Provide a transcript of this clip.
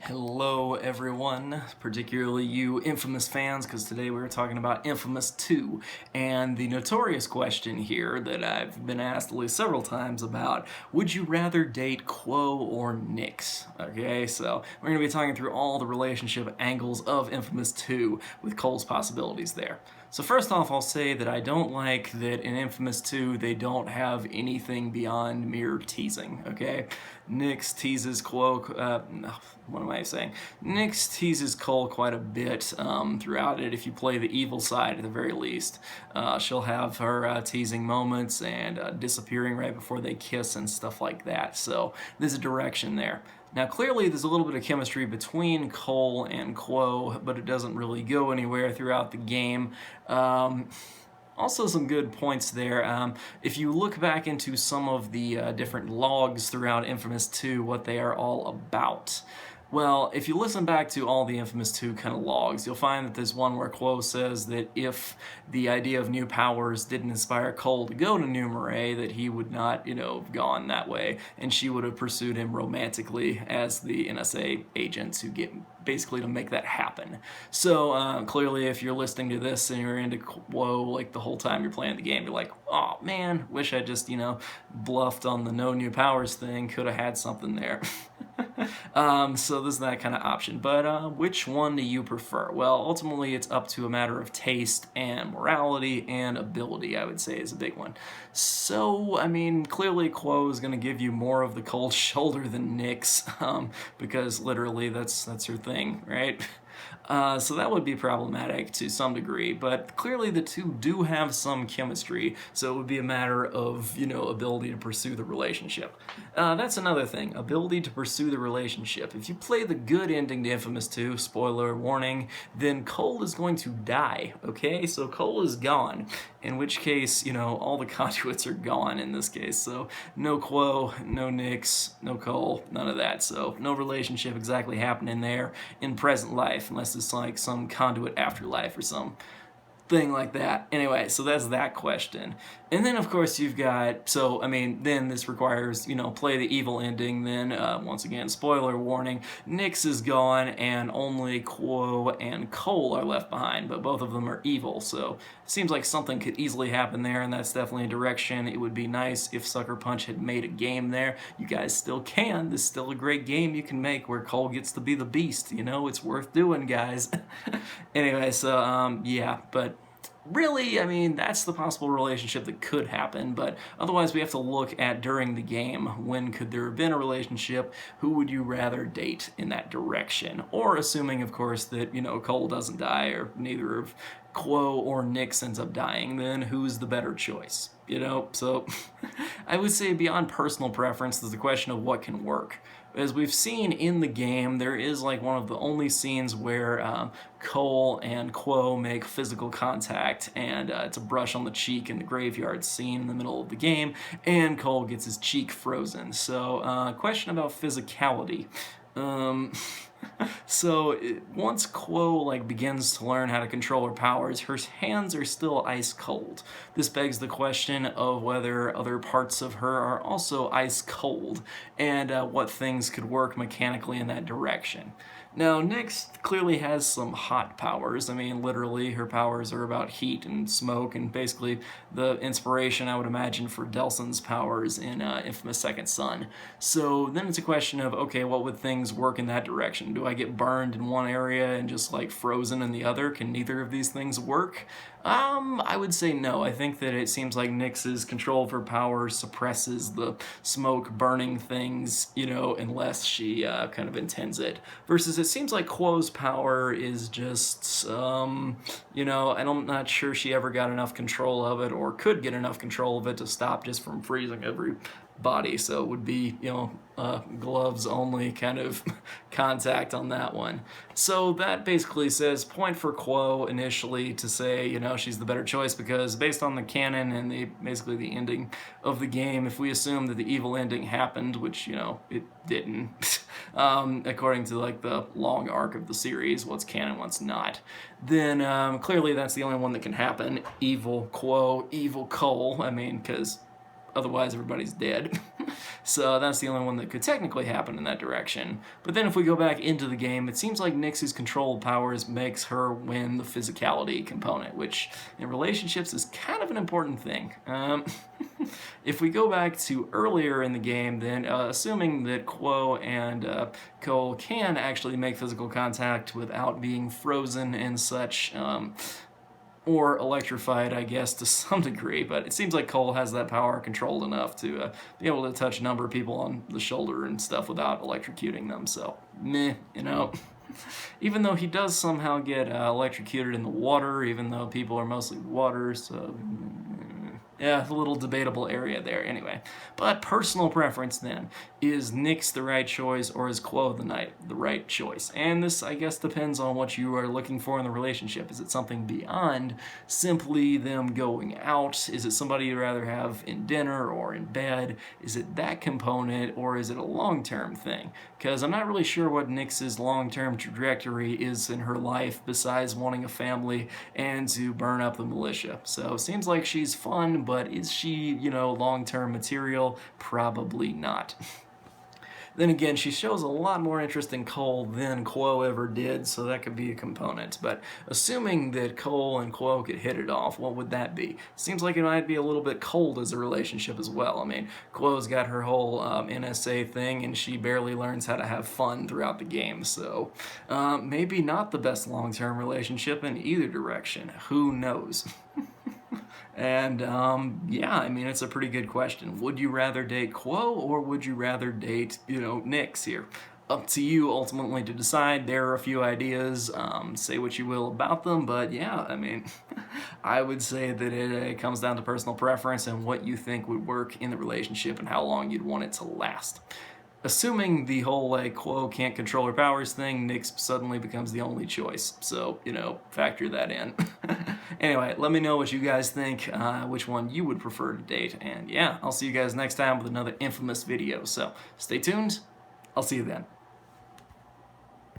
Hello everyone, particularly you inFamous fans, because today we're talking about inFamous 2, and the notorious question here that I've been asked at least several times about, would you rather date Kuo or Nyx? Okay, so we're going to be talking through all the relationship angles of inFamous 2 with Cole's possibilities there. So first off, I'll say that I don't like that in inFamous 2 they don't have anything beyond mere teasing, okay? Nyx teases Kuo, what am I saying? Nyx teases Cole quite a bit throughout it, if you play the evil side at the very least. She'll have her teasing moments and disappearing right before they kiss and stuff like that, so there's a direction there. Now clearly there's a little bit of chemistry between Cole and Kuo, but it doesn't really go anywhere throughout the game. Also some good points there. If you look back into some of the different logs throughout inFamous 2, what they are all about. Well, if you listen back to all the inFamous 2 kind of logs, you'll find that there's one where Kuo says that if the idea of new powers didn't inspire Cole to go to New Marais, that he would not, have gone that way, and she would have pursued him romantically as the NSA agent to get basically to make that happen. So clearly if you're listening to this and you're into Kuo like the whole time you're playing the game, you're like, oh man, wish I just, bluffed on the no new powers thing, could have had something there. So there's that kind of option, but which one do you prefer? Well, ultimately it's up to a matter of taste and morality and ability, I would say, is a big one. So, I mean, clearly Kuo is going to give you more of the cold shoulder than Nyx, because literally that's her thing, right? So that would be problematic to some degree, but clearly the two do have some chemistry, so it would be a matter of, ability to pursue the relationship. That's another thing, ability to pursue the relationship. If you play the good ending to inFamous 2, spoiler warning, then Cole is going to die, okay? So Cole is gone, in which case, all the conduits are gone in this case, so no Kuo, no Nyx, no Cole, none of that, so no relationship exactly happening there in present life, unless it's like some conduit afterlife or some thing like that. Anyway, so that's that question. And then of course you've got, then this requires, play the evil ending, then once again, spoiler warning, Nyx is gone and only Kuo and Cole are left behind, but both of them are evil, so it seems like something could easily happen there, and that's definitely a direction. It would be nice if Sucker Punch had made a game there. You guys still can. This is still a great game you can make where Cole gets to be the beast, it's worth doing, guys. Anyway, so, yeah, but really, that's the possible relationship that could happen, but otherwise we have to look at during the game, when could there have been a relationship, who would you rather date in that direction, or assuming, of course, that, Cole doesn't die, or neither of Kuo or Nyx ends up dying, then who's the better choice, So I would say beyond personal preference, there's the question of what can work. As we've seen in the game, there is like one of the only scenes where Cole and Kuo make physical contact, and it's a brush on the cheek in the graveyard scene in the middle of the game, and Cole gets his cheek frozen. So, question about physicality. So once Kuo begins to learn how to control her powers, her hands are still ice cold. This begs the question of whether other parts of her are also ice cold, and what things could work mechanically in that direction. Now, Nyx clearly has some hot powers. Literally, her powers are about heat and smoke, and basically the inspiration, I would imagine, for Delsin's powers in inFamous Second Son. So then it's a question of, okay, what would things work in that direction? Do I get burned in one area and just frozen in the other? Can neither of these things work? I would say no. I think that it seems like Nyx's control of her power suppresses the smoke burning things, unless she kind of intends it. Versus it seems like Kuo's power is just, I'm not sure she ever got enough control of it, or could get enough control of it to stop just from freezing everybody. So it would be, gloves only kind of contact on that one. So that basically says point for Kuo initially to say, she's the better choice, because based on the canon and basically the ending of the game, if we assume that the evil ending happened, which, it didn't, according to the long arc of the series, what's canon, what's not, then clearly that's the only one that can happen. Evil Kuo, evil Cole, because otherwise everybody's dead. So that's the only one that could technically happen in that direction. But then if we go back into the game, it seems like Nyx's control powers makes her win the physicality component, which in relationships is kind of an important thing. If we go back to earlier in the game, then assuming that Kuo and Cole can actually make physical contact without being frozen and such, or electrified, I guess, to some degree, but it seems like Cole has that power controlled enough to be able to touch a number of people on the shoulder and stuff without electrocuting them, so meh, you know. Even though he does somehow get electrocuted in the water, even though people are mostly water, so yeah, a little debatable area there anyway. But personal preference then, is Nyx the right choice or is Kuo the right choice? And this, I guess, depends on what you are looking for in the relationship. Is it something beyond simply them going out? Is it somebody you'd rather have in dinner or in bed? Is it that component, or is it a long-term thing? Because I'm not really sure what Nyx's long-term trajectory is in her life besides wanting a family and to burn up the militia. So it seems like she's fun, but is she, you know, long-term material? Probably not. Then again, she shows a lot more interest in Cole than Kuo ever did, so that could be a component. But assuming that Cole and Kuo could hit it off, what would that be? Seems like it might be a little bit cold as a relationship as well. I mean, Kuo's got her whole NSA thing, and she barely learns how to have fun throughout the game, so maybe not the best long-term relationship in either direction. Who knows? And yeah, I mean, it's a pretty good question. Would you rather date Kuo or would you rather date, you know, Nyx here? Up to you ultimately to decide. There are a few ideas, say what you will about them, but yeah, I mean, I would say that it comes down to personal preference and what you think would work in the relationship and how long you'd want it to last. Assuming the whole, like, Kuo can't control her powers thing, Nyx suddenly becomes the only choice. So, you know, factor that in. Anyway, let me know what you guys think, which one you would prefer to date. And yeah, I'll see you guys next time with another infamous video. So, stay tuned. I'll see you then.